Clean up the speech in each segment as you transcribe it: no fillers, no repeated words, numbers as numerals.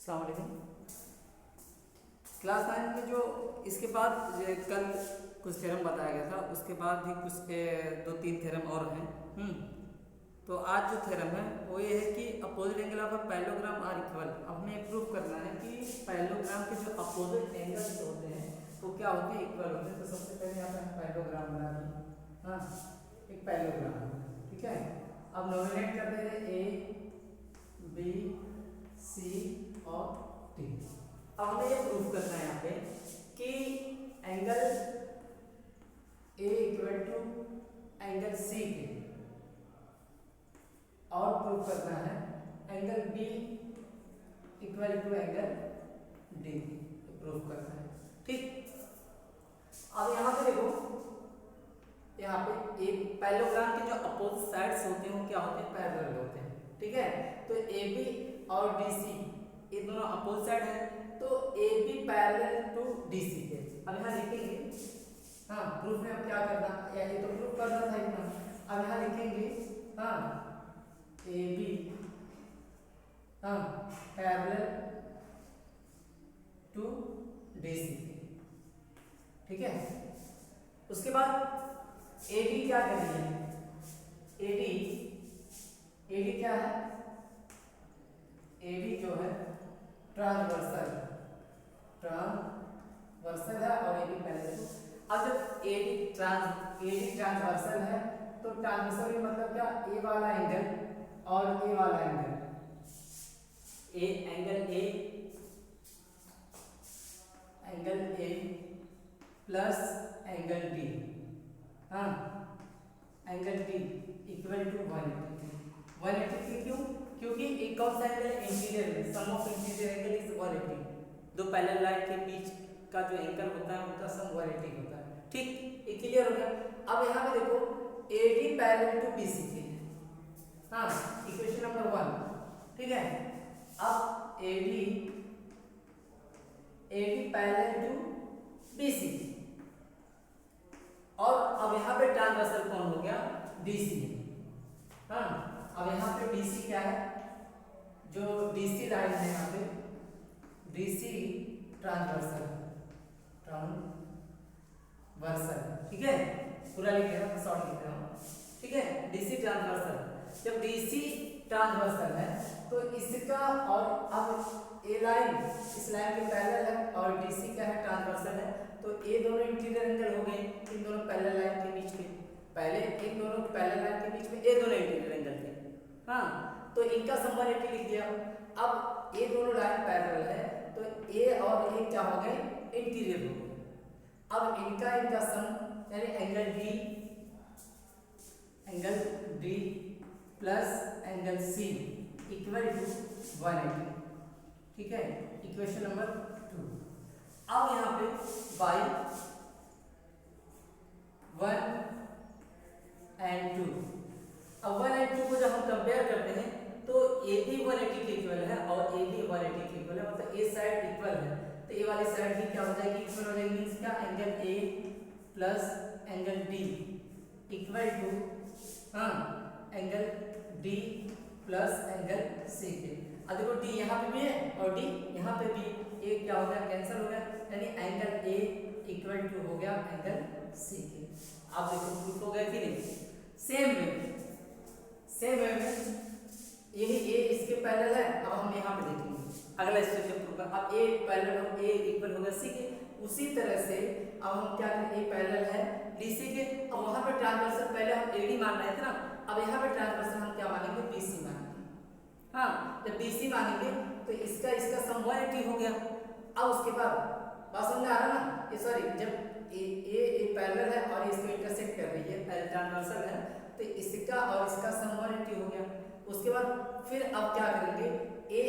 अस्सलाम वालेकुम। क्लास 9 में जो इसके बाद कल कुछ थ्योरम बताया गया था, उसके बाद भी कुछ 2-3 थ्योरम और हैं। तो आज जो थ्योरम है वो ये है कि opposite angle of a parallelogram are equal. अब हमें प्रूफ करना है कि पैरेललोग्राम के जो अपोजिट एंगल्स होते हैं वो क्या होते हैं, इक्वल होते हैं। तो सबसे पहले यहाँ पे हम पैरेललोग्राम बना दें। हाँ, एक पैरेललोग्राम, ठीक है। अब नोमिनेट करते हैं ए बी सी और डी। अब हमें ये प्रूफ करना है यहाँ पे कि angle A equal to angle C के, और प्रूफ करना है angle B equal to angle D, proof करना है, ठीक। अब यहाँ पे देखो, यहाँ पे एक पैरेललोग्राम के जो अपोजिट साइड्स होते हैं वो क्या होते हैं, पैरेलल होते हैं, ठीक है। तो ए बी और डी सी ये दोनों अपोजिट साइड है, तो A B parallel to D C के। अब यहाँ लिखेंगे, हाँ प्रूफ में अब क्या करना, या ये तो प्रूफ करना था इतना। अब यहाँ लिखेंगे हाँ ए बी हाँ पैरेलल टू डी सी के, ठीक है। उसके बाद ए डी क्या कर रही है, ए डी क्या है, ए डी जो है ट्रांसवर्सल है और ए डी पैरेलल। अब जब ए डी ट्रांसवर्सल है तो ट्रांसवर्सल में मतलब क्या, ए वाला एंगल और ए वाला angle, angle A plus angle D, हाँ एंगल डी इक्वल टू 180 क्यों, क्योंकि एक कौन सा एंगल है, इंटीरियर में, सम ऑफ इंटीरियर एंगल इज 180। दो पैरेलल लाइन के बीच का जो एंगल होता है उनका सम 180 होता है, ठीक। ये क्लियर हो गया। अब यहाँ पे देखो AD पैरेलल टू BC के, हाँ इक्वेशन नंबर 1, ठीक है। अब AD पैरेलल टू BC, और अब यहाँ पे ट्रांसवर्सल कौन हो गया, DC, हाँ। अब यहाँ पे DC क्या है, जो DC लाइन है यहाँ पे DC ट्रांसवर्सल, ठीक है। पूरा लिख रहा हूँ, शॉर्ट लिख रहा हूँ, ठीक है। DC ट्रांसवर्सल, जब DC ट्रांसवर्सल है तो इसका, और अब ए लाइन इस लाइन के पैरेलल है और DC क्या है, ट्रांसवर्सल है, तो ये दोनों इंटीरियर एंगल हो गए इन दोनों पैरेलल लाइन के बीच में। पहले इन दोनों पैरेलल लाइन के बीच में ये दोनों इंटीरियर एंगल थे, हाँ, तो इनका सम 180 लिख दिया। अब ये दोनों लाइन पैरेलल है तो ए और ए क्या हो गए, इंटीरियर हो गए। अब इनका सम यानी angle D plus angle C equal to 180, ठीक है। Equation number 2। अब यहाँ पे बाई 1 and 2, अब 1 and 2 को जब हम कंपेयर करते हैं तो ए बी 180 के इक्वल है और ए बी 180 के इक्वल है, मतलब ए साइड इक्वल है तो ए वाली साइड भी क्या हो जाएगी, इक्वल हो जाएगी। मींस क्या, angle A plus angle D equal to हाँ angle D plus angle C के। अब देखो डी यहाँ पे भी है और डी यहाँ पे भी, ए क्या हो गया, कैंसिल हो गया, यानी एंगल ए इक्वल टू हो गया एंगल सी के। अब देखो प्रूफ हो गया कि नहीं, सेम वे में यही ए इसके पैरेलल है। अब हम यहाँ पे देखेंगे अगला स्टेप प्रूफ। अब ए पैरेलल हो, ए इक्वल होगा सी के, उसी तरह से अब हम क्या करें, ए पैरेलल है डीसी के। अब वहां पे ट्रांसवर्सल पहले हम एडी मान रहे थे ना, अब यहाँ पे ट्रांसवर्सल हम क्या मानेंगे, बीसी मानेंगे, हाँ। जब बीसी मानेंगे तो इसका सम 180 हो गया। अब उसके बाद बात समझ में आ रहा ना, ये सॉरी, जब ए पैरेलल है और इसको इंटरसेक्ट कर रही है, ट्रांसवर्सल है, तो इसका और इसका सम 180 हो गया। उसके बाद फिर अब क्या करेंगे, ए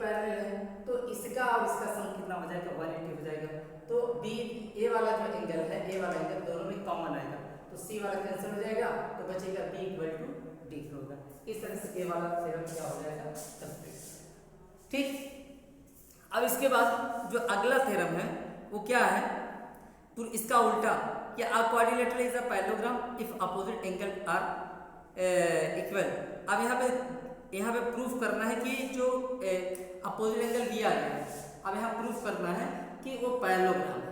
पैरेलल है तो इसका और इसका सम कितना हो जाएगा, 180 हो जाएगा। तो बी ए वाला जो एंगल है, ए वाला एंगल दोनों में कॉमन आएगा, तो सी वाला कैंसिल हो जाएगा, तो बचेगा बी इक्वल टू डी होगा। इस तरह से ए वाला थ्योरम क्या हो जाएगा, कंप्लीट, ठीक। अब इसके बाद जो अगला थ्योरम है वो क्या है, इसका उल्टा, कि a quadrilateral is a parallelogram if opposite angle are equal. अब यहाँ पे यहाँ पे प्रूफ करना है कि जो अपोजिट एंगल दिया गया है, अब यहाँ प्रूफ करना है कि वो पैरेललोग्राम है।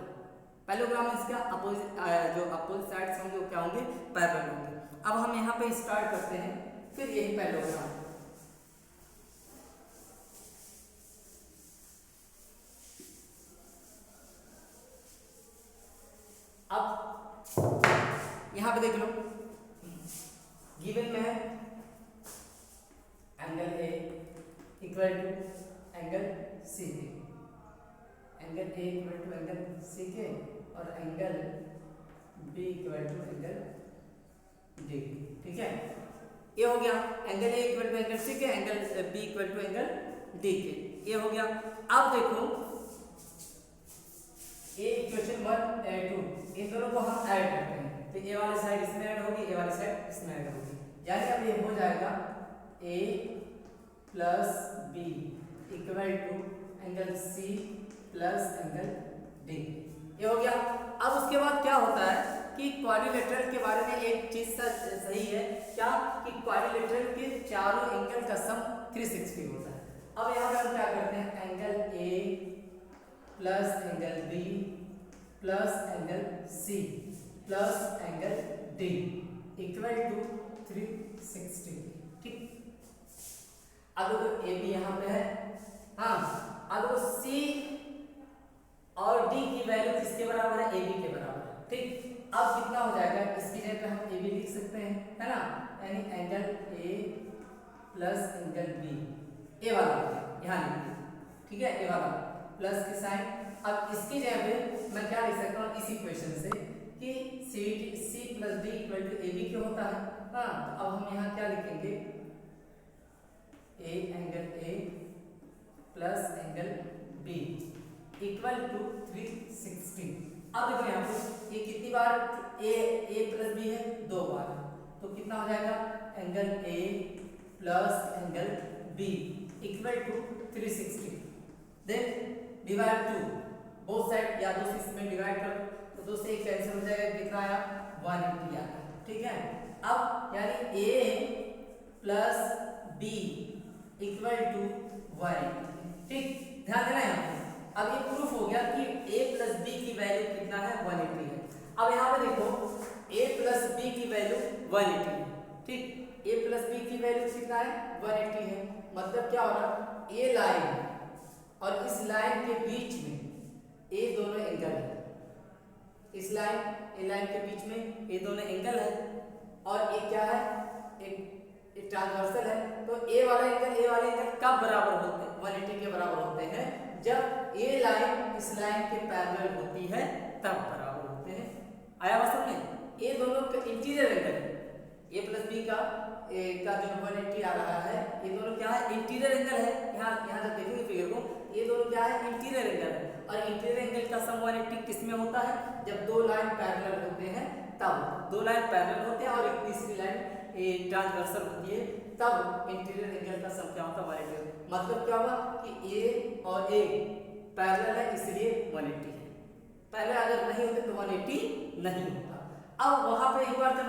पैरेललोग्राम इसका अपोजिट जो अपोजिट साइड्स होंगे वो क्या होंगे, पैरेलल होंगे। अब हम यहाँ पे स्टार्ट करते हैं, फिर यही पैरेललोग्राम। अब यहाँ पे देख लो, गिवन में है angle A equal to angle C के, angle A equal to angle C के, और angle B equal to angle D. ठीक है, ये हो गया angle A equal to angle C के, angle B equal to angle D के, ये हो गया। अब देखो ए इक्वेशन 1 ए 2, इन दोनों को हम ऐड करते हैं, तो ए वाली साइड इसमें ऐड होगी, ए वाली साइड इसमें ऐड होगी, यानी अब ये हो जाएगा A plus B equal to angle C plus angle D, ये हो गया। अब उसके बाद क्या होता है कि क्वाड्रिलेटरल के बारे में एक चीज सही है क्या, कि क्वाड्रिलेटरल के चारों एंगल का सम 360 होता है। अब यहाँ पे हम क्या करते हैं, angle A plus angle B plus angle C plus angle D equal to 360। ठीक, अब ए बी यहाँ पे है, हाँ, अब सी और डी की वैल्यू किसके बराबर है, ए बी के बराबर है। ठीक, अब कितना हो जाएगा, इसकी जगह पे हम ए बी लिख सकते हैं, है ना, यानी angle A plus angle B, A वाला यहाँ लिखिए, ठीक है, ए वाला प्लस की साइन। अब इसकी जगह पे मैं क्या लिख सकता हूँ इस इक्वेशन से कि C plus D equal to A B क्यों होता है। हाँ, तो अब हम यहाँ क्या लिखेंगे, A angle A plus angle B equal to 360। अब देखो यहाँ पे ये कितनी बार ए प्लस बी है, 2 बार, तो कितना हो जाएगा, angle A plus angle B equal to 360। Then divide 2, both side या 2 से इसमें डिवाइड करो, तो 2 से 1 कैंसिल हो जाएगा, कितना आया, 180 आया। ठीक है, अब यानी ए प्लस बी इक्वल टू 180। ठीक, ध्यान देना यहाँ पे। अब ये प्रूफ हो गया कि a प्लस बी की वैल्यू कितना है, 180 है। अब यहाँ पे देखो a प्लस बी की वैल्यू 180 है। ठीक, a प्लस बी की वैल्यू कितना है, 180 है। मतलब क्या हो रहा, ये लाइन और इस लाइन के बीच में ये दोनों एंगल है, इस लाइन ए लाइन के बीच में ये दोनों एंगल है, और ये क्या है, एक ट्रांसवर्सल है। तो ए वाला एंगल कब बराबर होते हैं, 180 के बराबर होते हैं, जब ए लाइन इस लाइन के पैरेलल होती है तब बराबर होते हैं। आया बात समझ में, ये दोनों का इंटीरियर एंगल है, ए प्लस बी का जो 180 आ रहा है, ये दोनों क्या है, इंटीरियर एंगल है। यहाँ जब देखेंगे फिगर को, ये दोनों क्या है, इंटीरियर एंगल है, और इंटीरियर एंगल का सम 180 किस में होता है, जब 2 लाइन पैरेलल होते हैं तब, 2 लाइन पैरेलल होते हैं और एक तीसरी लाइन ट्रांसवर्सल होती है, तब इंटीरियर एंगल का सम क्या होता है, 180। मतलब क्या हुआ कि ए और ए पैरेलल है, इसलिए 180 है। पहले अगर नहीं होते तो 180 नहीं होता। अब वहां पे एक बार जब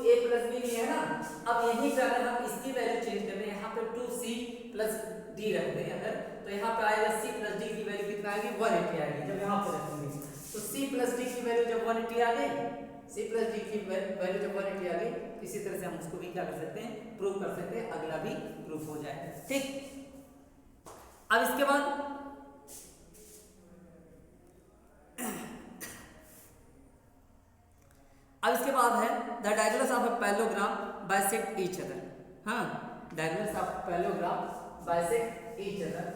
ए प्लस बी है ना, अब यहीं पे अगर हम इसकी वैल्यू चेंज कर दें, यहाँ पे 2c प्लस डी रख दें अगर, तो यहाँ पे आएगा c प्लस डी की वैल्यू कितना आएगी, 180 आएगी। जब यहाँ पे रखेंगे तो c प्लस डी की वैल्यू जब 180 आ गई, c प्लस डी की वैल्यू जब 180 आ गई, इसी तरह से हम उसको भी क्या कर सकते हैं, प्रूव कर सकते हैं, अगला भी प्रूफ हो जाएगा। ठीक, अब इसके बाद है the diagonals of a parallelogram bisect each other. हाँ, diagonals of parallelogram bisect each other.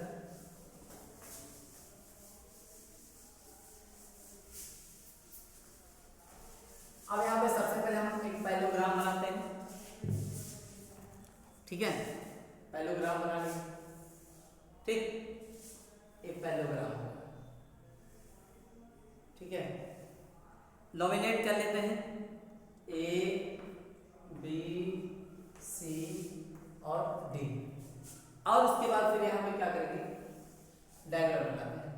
अब यहाँ पे सबसे पहले हम एक पैरेललोग्राम बनाते हैं। ठीक है, पैरेललोग्राम बनाने, ठीक, एक पैरेललोग्राम, ठीक है, नॉमिनेट कर लेते हैं ए बी सी और डी, और उसके बाद फिर यहाँ पे क्या करेंगे, डायग्राम बनाते हैं,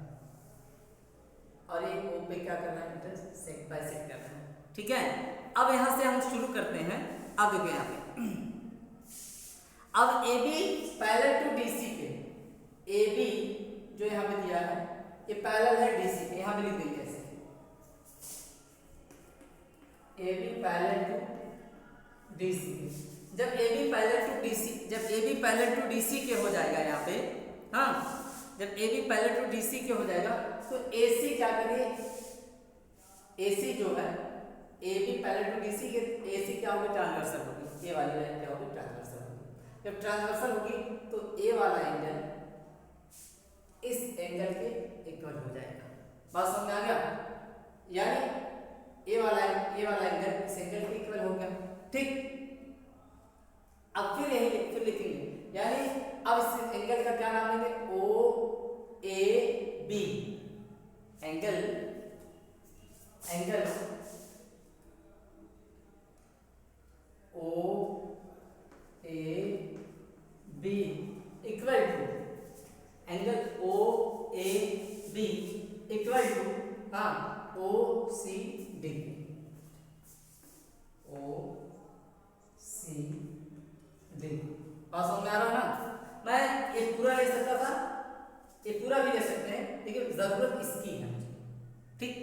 और एक ओ पे क्या करना है, इंटरसेक्ट बाइसेक्ट करना है। ठीक है, अब यहाँ से हम शुरू करते हैं। अब देखो यहाँ पे अब A B parallel to D C के, ए बी जो यहाँ पे दिया है ये पैरेलल है डी सी के, यहाँ पे लिख देंगे ऐसे A B parallel to D C के। जब A B parallel to D C, जब A B parallel to D C के हो जाएगा यहाँ पे, हाँ जब A B parallel to D C के हो जाएगा तो ए सी क्या करिए, ए सी जो है A B parallel to D C के, ए सी क्या होगी, ट्रांसवर्सल होगी, ए वाली लाइन क्या होगी, ट्रांसवर्सल होगी। जब ट्रांसवर्सल होगी तो ए वाला एंगल इस एंगल के इक्वल हो जाएगा। बात समझ में आ गया, यानी ए वाला एंगल इस एंगल के इक्वल हो गया। ठीक, अब फिर लिखेंगे, यानी अब इस एंगल का क्या नाम लेंगे, O A B, angle O A B equal to, angle O A B equal to, हाँ ओ सी डी, ओ सी डी। बात समझ में आ रहा है ना। मैं ये पूरा ले सकता था, ये पूरा भी ले सकते हैं, लेकिन जरूरत इसकी है। ठीक,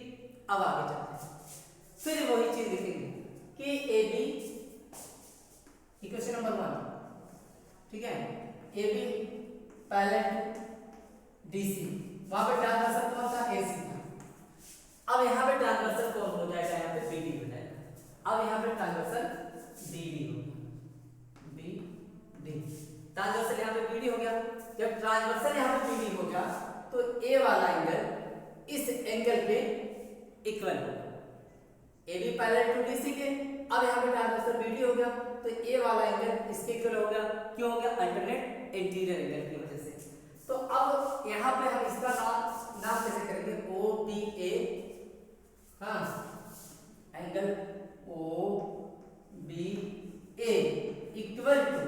अब आगे चलते हैं, फिर वही चीज लिखेंगे कि ए बी इक्वेशन नंबर 1, ठीक है, A B parallel D C, वहां पे ट्रांसवर्सल कौन था, ए सी था। अब यहाँ पे ट्रांसवर्सल कौन हो जाएगा, यहाँ पे बी डी हो जाएगा। अब यहाँ पे ट्रांसवर्सल बी डी होगा, बी डी, ट्रांसवर्सल यहाँ पे बी डी हो गया। जब ट्रांसवर्सल यहाँ पे बी डी हो गया तो ए वाला एंगल इस एंगल पे इक्वल होगा, A B parallel to D C के। अब यहाँ पे ट्रांसवर्सल बी डी हो गया तो ए वाला एंगल इसके इक्वल हो गया। क्यों हो गया, अल्टरनेट इंटीरियर एंगल की वजह से। तो अब यहाँ पे हम इसका नाम कैसे करेंगे, ओ बी ए, हाँ angle O B A equal to,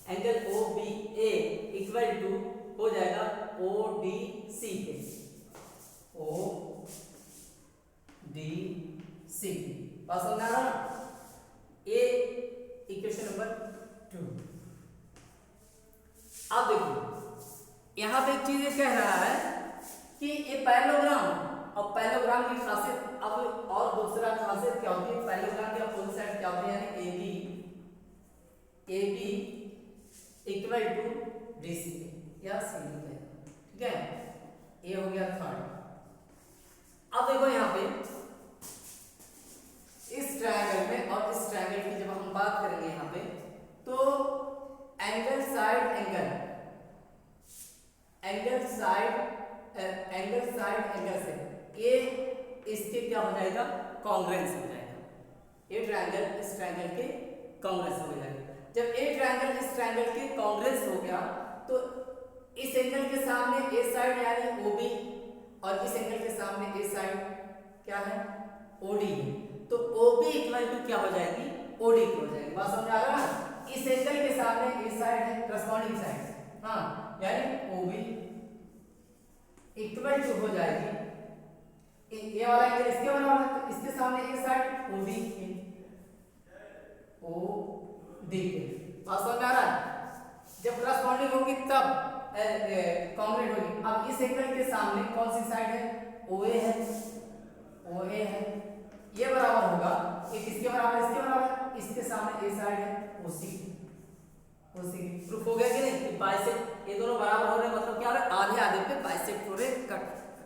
angle O B A equal to हो जाएगा ओ डी सी के, ओ डी सी। बात समझ आ रहा ना, ये इक्वेशन नंबर 2। अब देखिए यहां पे एक चीज ये कह रहा है कि ये पैरेललोग्राम, और पैरेललोग्राम की खासियत, अब और दूसरा खासियत क्या होती है, पैरेललोग्राम की अपोजिट साइड क्या होती है, यानी A B equal to D C या सी डी, ठीक है, ये हो गया थर्ड। अब देखो यहाँ पे इस ट्रायंगल में और इस ट्रायंगल की जब हम बात करेंगे यहाँ पे, तो एंगल साइड एंगल से ये इसके क्या हो जाएगा, कॉन्ग्रुएंस हो जाएगा। ये ट्रायंगल इस ट्रायंगल के कॉन्ग्रुएंस हो जाएगा। जब ये ट्रायंगल इस ट्रायंगल के कॉन्ग्रुएंस हो गया तो इस एंगल के सामने ए साइड यानी ओ बी, और इस एंगल के सामने ए साइड क्या है, ओ डी है। तो ओ बी इक्वल टू क्या हो जाएगी, ओ डी हो जाएगी। बात समझ आ रहा है, इस एंगल के सामने ए साइड है, करस्पॉन्डिंग साइड, हाँ यानी ओ बी इक्वल टू हो जाएगी, ये वाला एंगल इसके बराबर है, तो इसके सामने ए साइड ओ डी के, ओ डी के। बात समझ में आ रहा है, जब करस्पॉन्डिंग होगी तब कॉन्ग्रुएंट होगी। अब इस एंगल के सामने कौन सी साइड है, ओ ए है, ओ ए है, ये बराबर होगा, ये किसके बराबर है, इसके बराबर, इसके सामने ए साइड है, ओ सी, ओ सी। प्रूफ हो गया कि नहीं, बाइसेक्ट, ये दोनों बराबर हो रहे हैं, मतलब क्या हो रहा है, आधे आधे पे बाइसेक्ट हो रहे, कट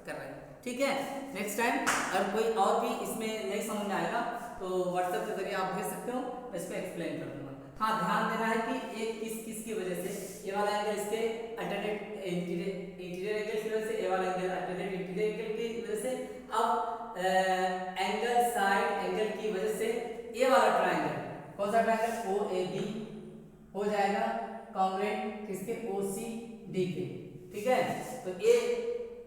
कर रहे हैं। ठीक है, नेक्स्ट टाइम अगर कोई और भी इसमें नहीं समझ में आएगा तो व्हाट्सएप के जरिए आप भेज सकते हो, मैं इसको एक्सप्लेन कर दूंगा। हाँ, ध्यान देना है कि ये किस की वजह से, ये वाला एंगल इसके अल्टरनेट इंटीरियर एंगल की वजह से, ये वाला एंगल अल्टरनेट इंटीरियर एंगल की वजह से। अब एंगल साइड एंगल की वजह से ये वाला ट्रायंगल, कौन सा ट्रायंगल, ओ ए बी हो जाएगा कॉन्ग्रुएंट किसके, ओ सी डी के। ठीक है, तो ये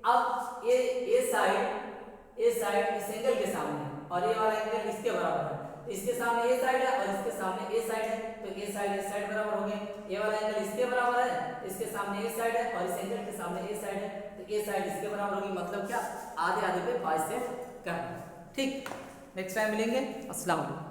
अब ये साइड इस एंगल के सामने है और ये वाला एंगल इसके बराबर है, तो इसके सामने ये साइड है और इसके सामने ये साइड है, तो ये साइड बराबर हो गए। ये वाला एंगल इसके बराबर है, इसके सामने ये साइड है और इस एंगल के सामने ये साइड है, तो ये साइड इसके बराबर होगी। मतलब क्या, आधे आधे पे बाइसेक्ट करना। ठीक, नेक्स्ट टाइम मिलेंगे। अस्सलाम वालेकुम।